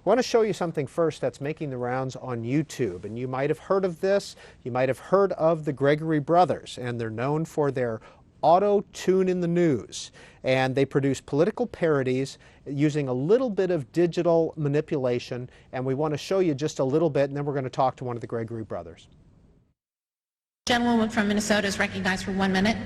want to show you something first that's making the rounds on YouTube. And you might have heard of this. You might have heard of the Gregory brothers, and they're known for their auto-tune in the news. And they produce political parodies using a little bit of digital manipulation. And we want to show you just a little bit, and then we're going to talk to one of the Gregory brothers. Gentlewoman from Minnesota is recognized for 1 minute.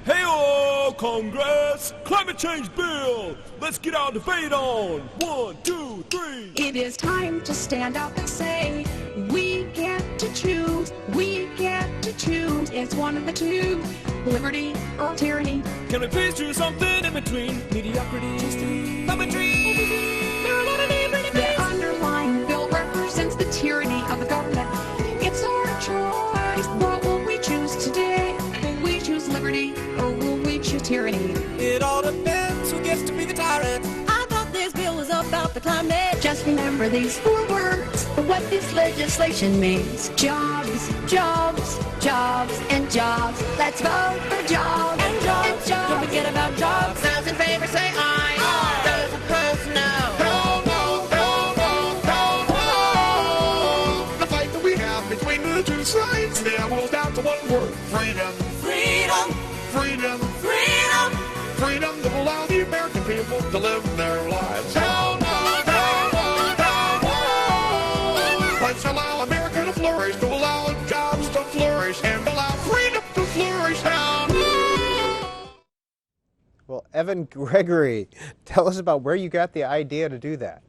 Hey-oh, Congress! Climate change bill! Let's get our debate on! 1, 2, 3! It is time to stand up and say, we get to choose, we get to choose. It's one of the two, liberty or tyranny. Can we please choose something in between? Mediocrity, puppetry. The underlying bill represents the tyranny of the government. It's our choice. What will we choose today? Will we choose liberty or will we choose tyranny? It all depends who gets to be the tyrant. I thought this bill was about the climate. Just remember these 4 words, what this legislation means. Jobs, jobs, jobs, and jobs. Let's vote for jobs And jobs. and jobs. Don't forget about jobs. Those in favor say aye. Those opposed, no. The fight that we have between the two sides now boils down to one word: freedom. Freedom, Freedom. freedom. Freedom to allow the American people to live their lives. Hell no, hell no, hell no. Let's allow America to flourish, to allow jobs to flourish, and allow freedom to flourish. Hell no. Well, Evan Gregory, tell us about where you got the idea to do that.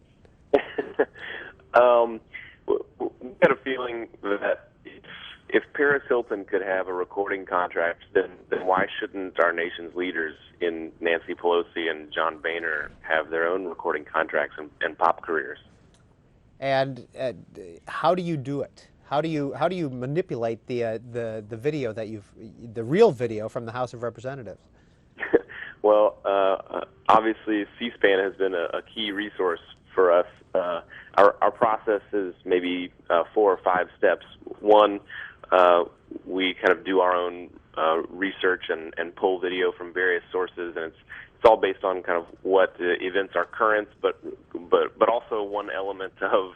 We had a feeling that if Paris Hilton could have a recording contract, then why shouldn't our nation's leaders in Nancy Pelosi and John Boehner have their own recording contracts and pop careers? And how do you do it? How do you manipulate the video that the real video from the House of Representatives? Well, obviously, C-SPAN has been a key resource for us. Our process is maybe 4 or 5 steps. One, we kind of do our own research and pull video from various sources, and it's all based on kind of what events are current, but also one element of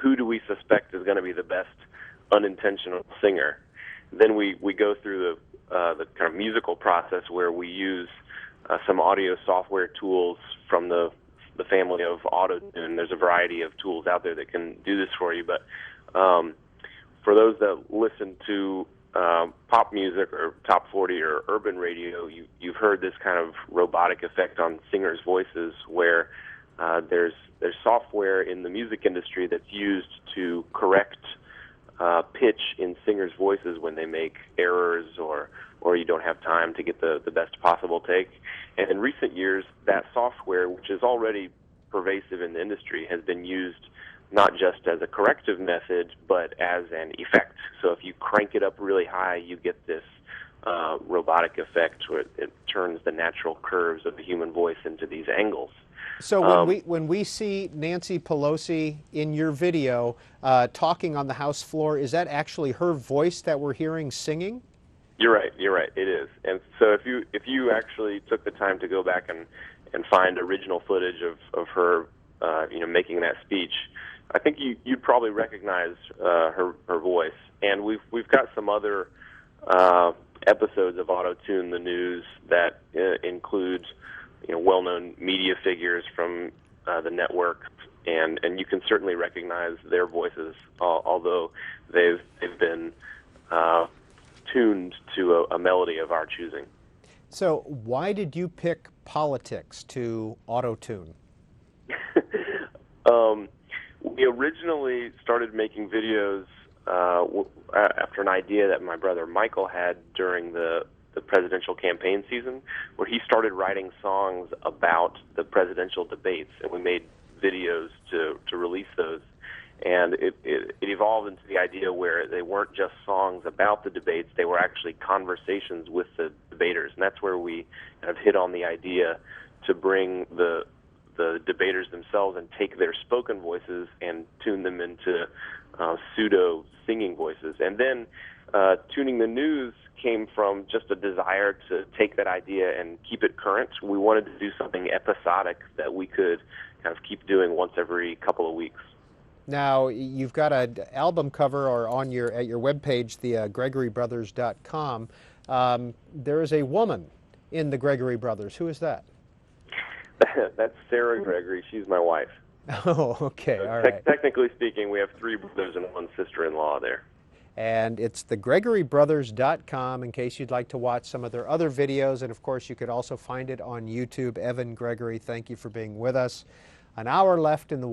who do we suspect is going to be the best unintentional singer. Then we go through the kind of musical process where we use some audio software tools from the family of Auto-Tune. There's a variety of tools out there that can do this for you, but for those that listen to pop music or top 40 or urban radio, you've heard this kind of robotic effect on singers' voices where there's software in the music industry that's used to correct pitch in singers' voices when they make errors or you don't have time to get the best possible take. And in recent years, that software, which is already pervasive in the industry, has been used not just as a corrective method, but as an effect. So if you crank it up really high, you get this robotic effect where it turns the natural curves of the human voice into these angles. So when we see Nancy Pelosi in your video talking on the House floor, is that actually her voice that we're hearing singing? You're right, it is. And so if you actually took the time to go back and find original footage of her making that speech, I think you'd probably recognize her voice. And we've got some other episodes of Auto-Tune the News that include well-known media figures from the network, and you can certainly recognize their voices, although they've been tuned to a melody of our choosing. So why did you pick politics to Auto-Tune? We originally started making videos after an idea that my brother Michael had during the presidential campaign season, where he started writing songs about the presidential debates, and we made videos to release those. And it evolved into the idea where they weren't just songs about the debates, they were actually conversations with the debaters. And that's where we kind of hit on the idea to bring the debaters themselves and take their spoken voices and tune them into pseudo singing voices. And then Tuning the News came from just a desire to take that idea and keep it current. We wanted to do something episodic that we could kind of keep doing once every couple of weeks. Now, you've got an album cover, or on at your webpage, the GregoryBrothers.com. There is a woman in the Gregory Brothers. Who is that? That's Sarah Gregory. She's my wife. Oh, okay, all right. Technically speaking, we have 3 brothers and 1 sister-in-law there. And it's the GregoryBrothers.com in case you'd like to watch some of their other videos. And of course, you could also find it on YouTube. Evan Gregory, thank you for being with us. An hour left in the